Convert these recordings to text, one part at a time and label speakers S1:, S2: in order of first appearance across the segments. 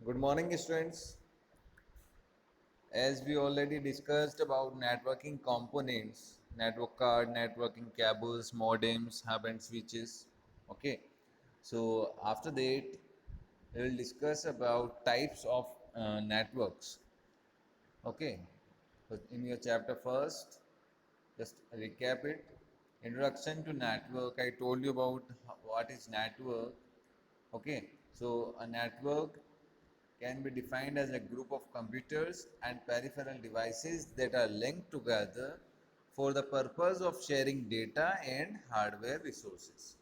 S1: Good morning, students. As we already discussed about networking components, network card, networking cables, modems, hub and switches. Okay. So after that, we will discuss about types of networks. Okay. So in your chapter first, just recap it. Introduction to network. I told you about what is network. Okay. So a network can be defined as a group of computers and peripheral devices that are linked together for the purpose of sharing data and hardware resources.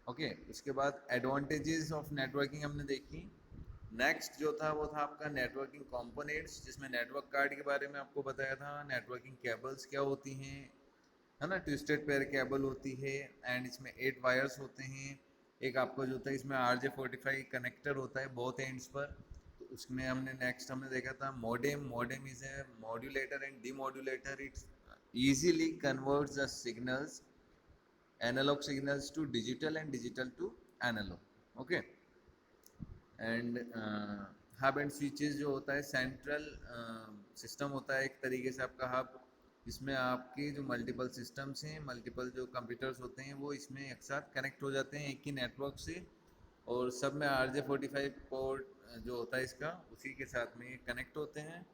S1: Okay इसके बाद advantages of networking हमने देखी. Next जो था वो था आपका networking components, जिसमें नेटवर्क कार्ड के बारे में आपको बताया था. नेटवर्किंग केबल्स क्या होती हैं, है ना, ट्विस्टेड पेयर केबल होती है एंड इसमें 8 वायर्स होते हैं. एक आपको जो होता है इसमें RJ45 कनेक्टर होता है बोथ एंड्स पर. तो उसमें हमने देखा था modem. Modem is a modulator and demodulator. It's easily converts the signals, analog signals to digital and digital to analog. Okay. And hub and switches जो होता है सेंट्रल सिस्टम होता है एक तरीके से आपका हब, जिसमें आपके जो मल्टीपल सिस्टम्स हैं, मल्टीपल जो कंप्यूटर्स होते हैं वो इसमें एक साथ कनेक्ट हो जाते हैं एक ही नेटवर्क से, और सब में RJ45 पोर्ट जो होता है इसका उसी के साथ में कनेक्ट होते हैं.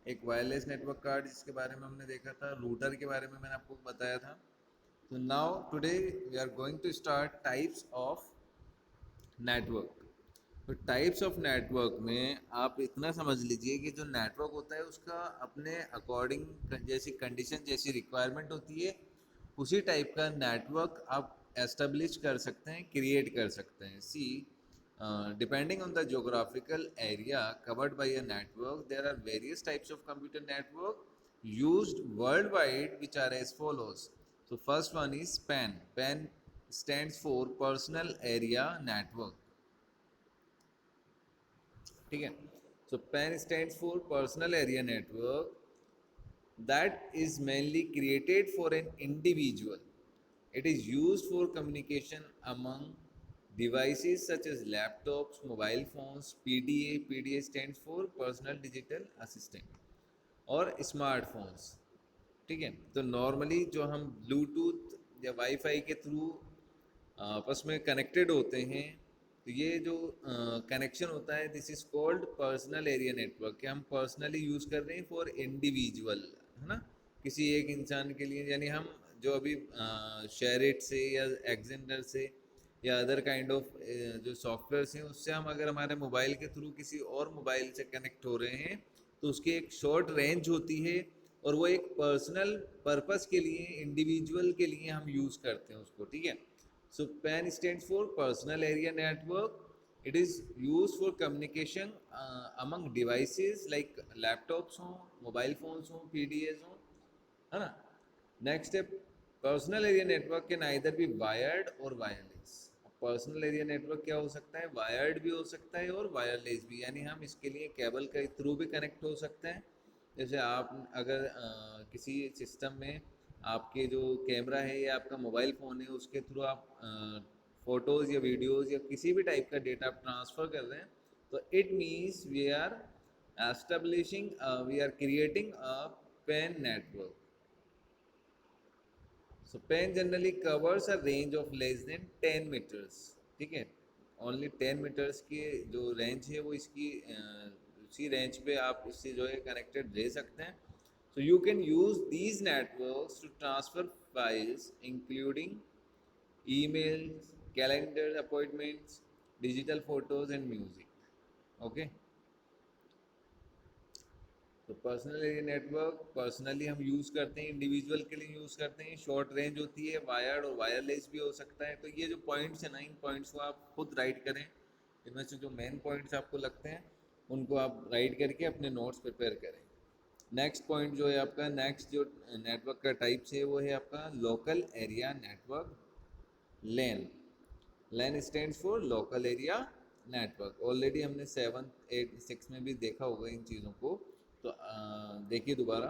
S1: एक वायरलेस नेटवर्क कार्ड जिसके बारे में हमने देखा था. रूटर के बारे में मैंने आपको बताया था. तो now today we are going to start types of network. तो टाइप्स ऑफ नेटवर्क में आप इतना समझ लीजिए कि जो नेटवर्क होता है उसका अपने अकॉर्डिंग जैसी कंडीशन, जैसी रिक्वायरमेंट होती है, उसी टाइप का नेटवर्क आप एस्टेब्लिश कर सकते हैं, क्रिएट कर सकते हैं. See depending on the geographical area covered by a network, there are various types of computer network used worldwide which are as follows. So first one is PAN. PAN stands for Personal Area Network. ठीक है. So PAN stands for Personal Area Network. That is mainly created for an individual. It is used for communication among devices such as laptops, mobile phones, PDA. PDA stands for Personal Digital Assistant, और smartphones. ठीक है. तो normally जो हम Bluetooth या wifi के through आपस में कनेक्टेड होते हैं, तो ये जो कनेक्शन होता है this is called personal area network, कि हम पर्सनली यूज़ कर रहे हैं फॉर इंडिविजुअल, है ना, किसी एक इंसान के लिए. यानी हम जो अभी शेयरिट से या एक्जेंडर से या अदर काइंड ऑफ जो सॉफ्टवेयर हैं उससे हम अगर हमारे मोबाइल के थ्रू किसी और मोबाइल से कनेक्ट हो रहे हैं, तो उसकी एक शॉर्ट रेंज होती है और वो एक पर्सनल पर्पस के लिए, इंडिविजुअल के लिए हम यूज़ करते हैं उसको. ठीक है. So PAN stands for Personal Area Network. It is used for communication among devices like laptops हो, mobile phones हो, PDAs हो, है ना. नेक्स्ट है personal area network can either be wired और वायरलेस. पर्सनल एरिया नेटवर्क क्या हो सकता है, वायर्ड भी हो सकता है और वायरलेस भी. यानी हम इसके लिए केबल के थ्रू भी कनेक्ट हो सकते हैं. जैसे आप अगर किसी सिस्टम में आपके जो कैमरा है या आपका मोबाइल फ़ोन है उसके थ्रू आप फ़ोटोज़ या वीडियोज़ या किसी भी टाइप का डेटा आप ट्रांसफ़र कर रहे हैं, तो it means we are establishing, we are creating a PAN network. So PAN generally covers a range of less than 10 meters. ठीक है. ओनली 10 मीटर्स की जो रेंज है वो इसकी उसी रेंज पे आप इससे जो है कनेक्टेड रह सकते हैं. So you can use these networks to transfer files including emails, calendar appointments, digital photos and music. Okay. तो पर्सनल एरिया नेटवर्क पर्सनली हम यूज़ करते हैं, इंडिविजुअल के लिए यूज़ करते हैं. शॉर्ट रेंज होती है, वायर्ड और वायरलेस भी हो सकता है. तो ये जो पॉइंट्स हैं ना, इन पॉइंट्स को आप खुद राइट करें. इनमें से जो मेन पॉइंट्स आपको लगते हैं उनको आप राइट करके अपने नोट्स प्रिपेयर करें. नेक्स्ट पॉइंट जो है आपका, नेक्स्ट जो नेटवर्क का टाइप्स है वो है आपका local area network, LAN. LAN stands for local area network. Already हमने 7, 8, 6 में भी देखा होगा इन चीज़ों को, तो देखिए दोबारा.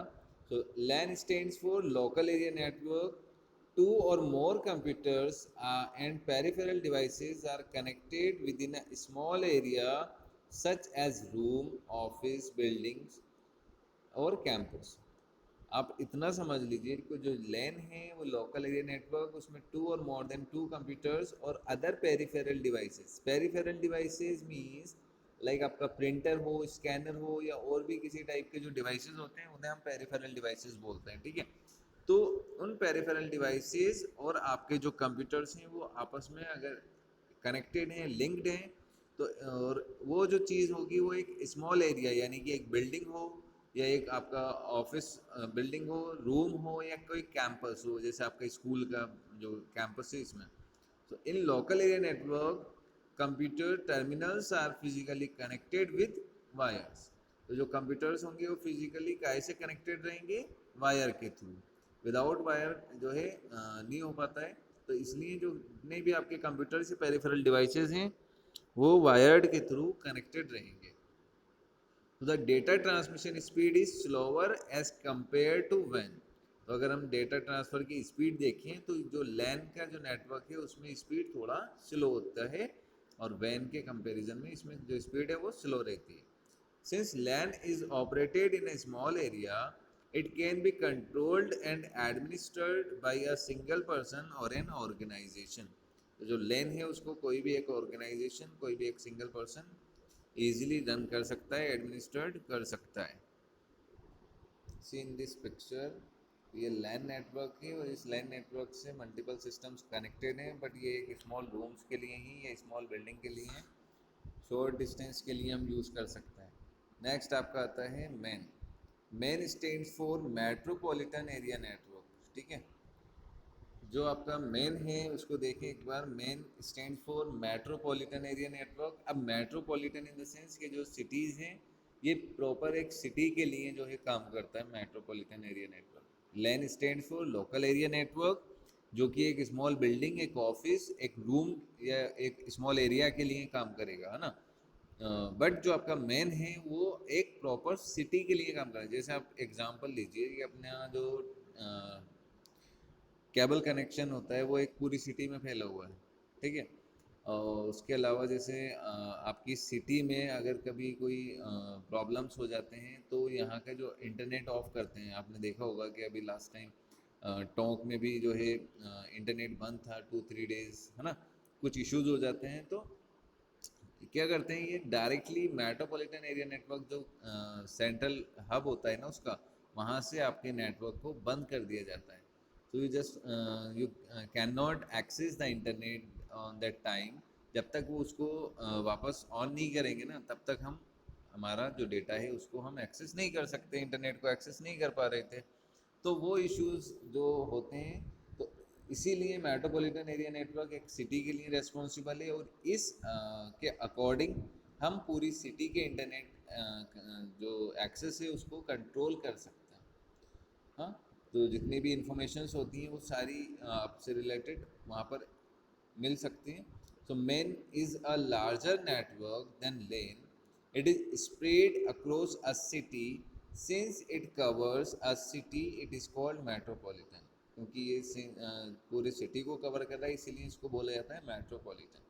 S1: तो LAN stands for local area network. Two or more computers and peripheral devices are connected within a small area such as room, office, buildings और कैंपस। आप इतना समझ लीजिए कि जो लैन है वो लोकल एरिया नेटवर्क, उसमें to or more then to computers और other peripheral devices. Peripheral devices means like आपका प्रिंटर हो, स्कैनर हो, या और भी किसी टाइप के जो डिवाइसेस होते हैं उन्हें हम पेरिफेरल डिवाइसेस बोलते हैं, ठीक है। तो उन पेरिफेरल डिवाइसेस और आपके जो कंप्यूटर्स हैं वो आपस में अगर कनेक्टेड हैं, लिंक्ड हैं, तो और वो जो चीज़ होगी वो एक स्मॉल एरिया यानी कि एक बिल्डिंग हो, या एक आपका ऑफिस बिल्डिंग हो, रूम हो, या कोई कैंपस हो, जैसे आपका स्कूल का जो कैंपस है इसमें। तो in local area network computer terminals are physically connected with wires. तो जो कंप्यूटर्स होंगे वो फिजिकली कैसे कनेक्टेड रहेंगे? वायर के थ्रू। विदाउट वायर जो है नहीं हो पाता है। तो इसलिए जो जितने भी आपके कंप्यूटर से पेरिफेरल डिवाइसेस हैं वो वायर्ड के थ्रू कनेक्टेड रहेंगे। तो the data transmission speed is slower as compare to वैन। तो अगर हम डेटा ट्रांसफ़र की स्पीड देखें तो जो लैन का जो नेटवर्क है उसमें स्पीड थोड़ा स्लो होता है, और वैन के कंपैरिजन में इसमें जो स्पीड है वो स्लो रहती है। Since LAN is operated in a small area, it can be controlled and administrated by a single person और एन ऑर्गेनाइजेशन। तो जो लैन है उसको कोई भी एक ऑर्गेनाइजेशन, कोई भी एक सिंगल पर्सन इजीली रन कर सकता है, एडमिनिस्ट्रेट कर सकता है। सी इन दिस पिक्चर, ये लैन नेटवर्क है और इस लैन नेटवर्क से मल्टीपल सिस्टम्स कनेक्टेड हैं, बट ये एक स्मॉल रूम्स के लिए ही या स्मॉल बिल्डिंग के लिए हैं, शॉर्ट डिस्टेंस के लिए हम यूज़ कर सकते हैं। नेक्स्ट आपका आता है MAN. MAN stands for metropolitan area network, ठीक है। जो आपका मेन है उसको देखें एक बार। MAN stand for metropolitan area network. अब मेट्रोपॉलिटन इन द सेंस कि जो सिटीज़ हैं ये प्रॉपर एक सिटी के लिए जो है काम करता है metropolitan area network. LAN stand for local area network, जो कि एक स्मॉल बिल्डिंग, एक ऑफिस, एक रूम या एक स्मॉल एरिया के लिए काम करेगा, है ना। बट जो आपका मेन है वो एक प्रॉपर सिटी के लिए काम कर रहा है। जैसे आप एग्जांपल लीजिए कि अपना जो केबल कनेक्शन होता है वो एक पूरी सिटी में फैला हुआ है, ठीक है। और उसके अलावा जैसे आपकी सिटी में अगर कभी कोई प्रॉब्लम्स हो जाते हैं तो यहाँ का जो इंटरनेट ऑफ करते हैं। आपने देखा होगा कि अभी लास्ट टाइम टोंक में भी जो है इंटरनेट बंद था 2-3 डेज, है ना। कुछ इश्यूज हो जाते हैं तो क्या करते हैं, ये डायरेक्टली मेट्रोपॉलिटन एरिया नेटवर्क जो सेंट्रल हब होता है ना उसका, वहाँ से आपके नेटवर्क को बंद कर दिया जाता है। तो you can not access the internet on that time. जब तक वो उसको वापस ऑन नहीं करेंगे ना तब तक हम हमारा जो डेटा है उसको हम एक्सेस नहीं कर सकते, इंटरनेट को एक्सेस नहीं कर पा रहे थे। तो वो इश्यूज जो होते हैं, तो इसीलिए मेट्रोपॉलिटन एरिया नेटवर्क एक सिटी के लिए रेस्पॉन्सिबल है, और इस के अकॉर्डिंग हम पूरी सिटी के इंटरनेट जो एक्सेस है उसको कंट्रोल कर सकते हैं। हाँ, तो जितनी भी इंफॉर्मेशंस होती हैं वो सारी आपसे रिलेटेड वहाँ पर मिल सकती हैं। So main is a larger network than lane. It is spread across a city. Since it covers a city, it is called metropolitan. क्योंकि ये पूरे सिटी को कवर कर रहा है इसीलिए इसको बोला जाता है metropolitan.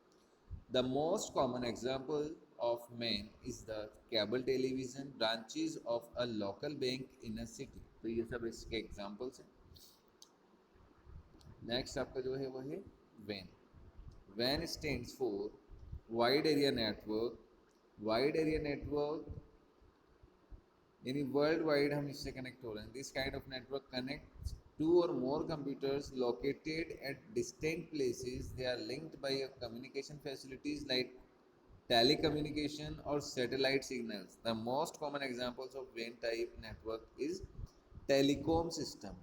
S1: The most common example of main is the cable television branches of a local bank in a city. तो ये सब इसके एग्जाम्पल्स हैं। नेक्स्ट आपका जो है वो है वैन। WAN stands for Wide Area Network. Wide area network यानी वर्ल्ड वाइड हम इससे कनेक्ट हो रहे हैं। This kind of network connect two or more computers located at distant places. They are linked by communication facilities like telecommunication or satellite signals. The most common examples of WAN type network is telecom system.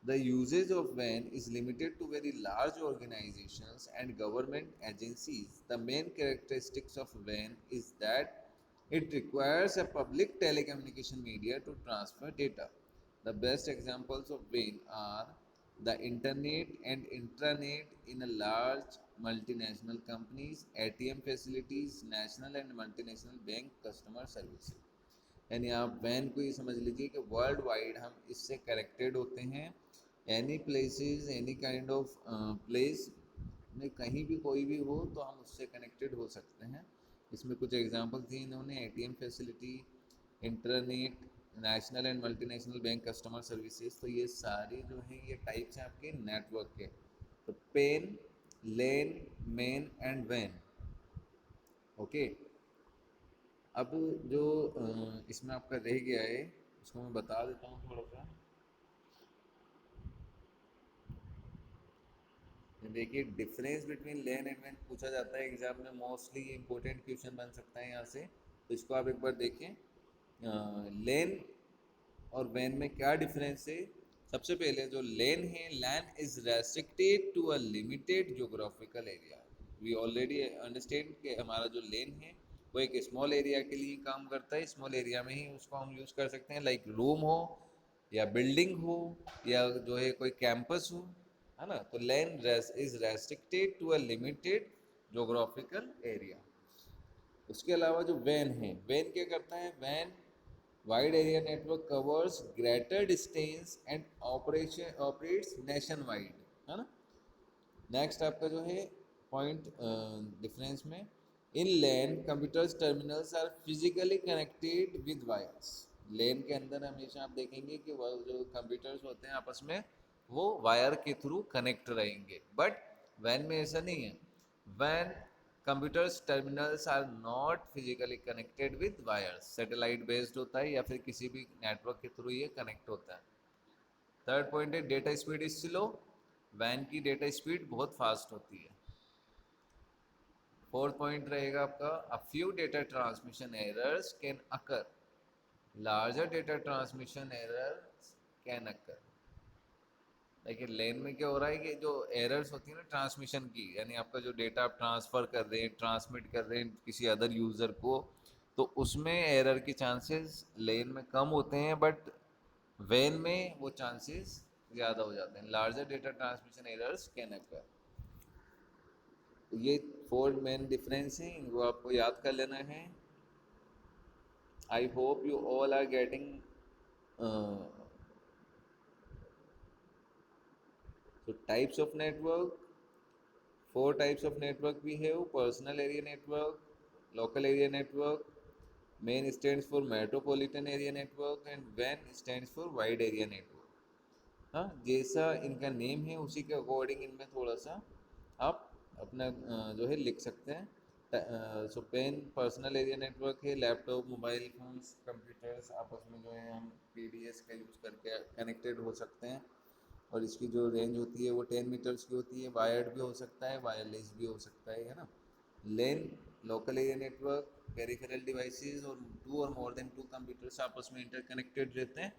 S1: The usage of WAN is limited to very large organizations and government agencies. The main characteristics of WAN is that it requires a public telecommunication media to transfer data. The best examples of WAN are the internet and intranet in a large multinational companies, ATM facilities, national and multinational bank customer services. यानी आप van को ये समझ लीजिए कि world wide हम इससे connected होते हैं। Any places, any kind of place में कहीं भी कोई भी हो तो हम उससे कनेक्टेड हो सकते हैं। इसमें कुछ एग्जांपल दिए इन्होंने, ATM facility, internet, national and multinational bank customer services. तो ये सारी जो है ये टाइप्स हैं आपके नेटवर्क के। तो पेन, लेन, मेन एंड वैन। ओके, अब जो इसमें आपका रह गया है उसको मैं बता देता हूँ थोड़ा सा। देखिए, डिफरेंस बिटवीन लेन एंड वैन पूछा जाता है एग्जाम में, मोस्टली ये इंपॉर्टेंट क्वेश्चन बन सकता है यहाँ से। तो इसको आप एक बार देखें, लेन और वैन में क्या डिफरेंस है। सबसे पहले जो लेन है, LAN is restricted to a limited geographical area. We already understand कि हमारा जो लेन है वो एक स्मॉल एरिया के लिए काम करता है, स्मॉल एरिया में ही उसको हम यूज़ कर सकते हैं, लाइक रूम हो या बिल्डिंग हो या जो है कोई कैंपस हो, है ना। तो LAN is restricted to a limited geographical area. उसके अलावा जो वैन है, वैन क्या करता है, वैन wide area network covers greater distance and operation operates nationwide, है ना। नेक्स्ट आपका जो है पॉइंट डिफरेंस में, in LAN computers terminals are physically connected with wires. LAN के अंदर हमेशा आप देखेंगे कि वो जो कंप्यूटर्स होते हैं आपस में वो वायर के थ्रू कनेक्ट रहेंगे, बट वैन में ऐसा नहीं है। वैन computers terminals are not physically connected with wires, satellite based होता है या फिर किसी भी नेटवर्क के थ्रू ये कनेक्ट होता है। थर्ड पॉइंट है डेटा स्पीड इज स्लो, वैन की डेटा स्पीड बहुत फास्ट होती है। फोर्थ पॉइंट रहेगा आपका, a few data transmission errors can occur, larger data transmission errors can occur. देखिए लेन में क्या हो रहा है कि जो एरर्स होती है ना ट्रांसमिशन की, यानी आपका जो डेटा आप ट्रांसफ़र कर रहे हैं, ट्रांसमिट कर रहे हैं किसी अदर यूज़र को, तो उसमें एरर के चांसेस लेन में कम होते हैं, बट वेन में वो चांसेस ज़्यादा हो जाते हैं। Larger data transmission errors can अकर। तो ये फोर मेन डिफरेंस हैं, इनको आपको याद कर लेना है। I hope you all are getting. So types of network, four types of network we have: personal area network, local area network, main stands for metropolitan area network, and WAN stands for wide area network। हाँ, जैसा इनका name है उसी के according इनमें थोड़ा सा आप अपना जो है लिख सकते हैं। सो पेन पर्सनल एरिया नेटवर्क है, लैपटॉप, मोबाइल फोन्स, कंप्यूटर्स आपस में जो है हम पीडीएस का यूज़ करके कनेक्टेड हो सकते हैं, और इसकी जो रेंज होती है वो 10 मीटर्स की होती है। वायर्ड भी हो सकता है, वायरलेस भी हो सकता है ना। LAN local area network, peripheral devices और two or more then to computers आपस में इंटरकनेक्टेड रहते हैं,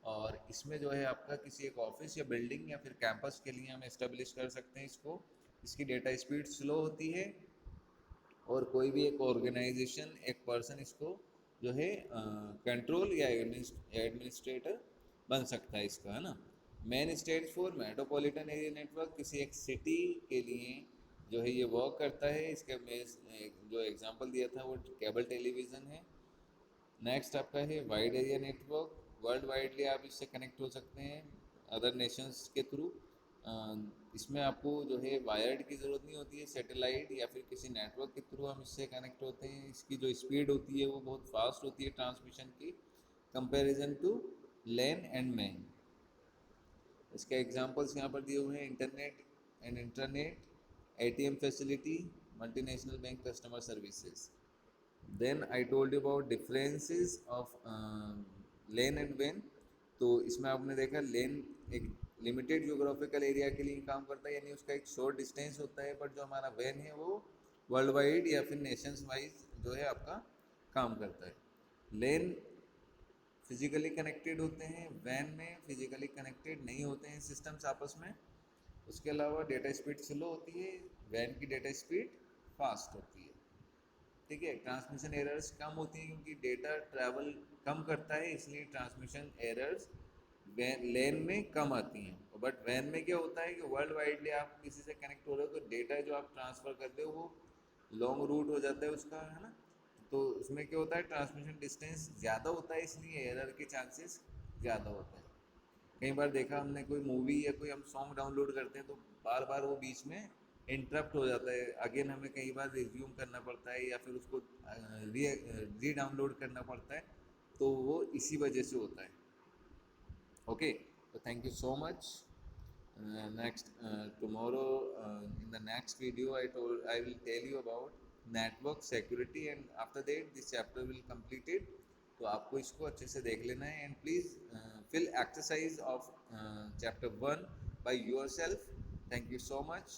S1: और इसमें जो है आपका किसी एक ऑफिस या बिल्डिंग या फिर कैंपस के लिए हम इस्टेब्लिश कर सकते हैं इसको। इसकी डेटा स्पीड स्लो होती है, और कोई भी एक ऑर्गेनाइजेशन, एक पर्सन इसको जो है कंट्रोल या एडमिनिस्ट्रेटर बन सकता है इसका, है ना। Main stage for metropolitan area network, किसी एक सिटी के लिए जो है ये वर्क करता है। इसका जो एग्जांपल दिया था वो केबल टेलीविज़न है। नेक्स्ट आपका है wide area network, world widely आप इससे कनेक्ट हो सकते हैं अदर नेशंस के थ्रू। इसमें आपको जो है वायर्ड की ज़रूरत नहीं होती है, सैटेलाइट या फिर किसी नेटवर्क के थ्रू हम इससे कनेक्ट होते हैं। इसकी जो स्पीड होती है वो बहुत फास्ट होती है ट्रांसमिशन की, comparison to LAN and MAN. इसके एग्जांपल्स यहाँ पर दिए हुए हैं, internet, ATM facility, multinational bank customer services. Then I told you about differences of LAN and वेन। तो इसमें आपने देखा लेन एक लिमिटेड ज्योग्राफिकल एरिया के लिए काम करता है, यानी उसका एक शॉर्ट डिस्टेंस होता है, बट जो हमारा वेन है वो वर्ल्ड वाइड या फिर नेशंस वाइज जो है आपका काम करता है। लेन फिजिकली कनेक्टेड होते हैं, वैन में फिजिकली कनेक्टेड नहीं होते हैं सिस्टम्स आपस में। उसके अलावा डेटा स्पीड स्लो होती है, वैन की डेटा स्पीड फास्ट होती है। ठीक है, ट्रांसमिशन एरर्स कम होती हैं क्योंकि डेटा ट्रैवल कम करता है, इसलिए ट्रांसमिशन एरर्स लेन में कम आती हैं। बट वैन में क्या होता है कि वर्ल्ड वाइडली आप किसी से कनेक्ट हो रहे हो तो डेटा जो आप ट्रांसफ़र करते हो वो लॉन्ग रूट हो जाता है उसका, है ना। तो उसमें क्या होता है, ट्रांसमिशन डिस्टेंस ज़्यादा होता है, इसलिए एरर के चांसेस ज़्यादा होते हैं। कई बार देखा हमने, कोई मूवी या कोई हम सॉन्ग डाउनलोड करते हैं तो बार बार वो बीच में इंटरप्ट हो जाता है, अगेन हमें कई बार रिज्यूम करना पड़ता है या फिर उसको री डाउनलोड करना पड़ता है, तो वो इसी वजह से होता है। ओके, तो thank you so much. Next tomorrow, in the next video, I will tell you about network security, and after that this chapter will completed। तो आपको इसको अच्छे से देख लेना है, and please fill exercise of chapter 1 by yourself। Thank you so much.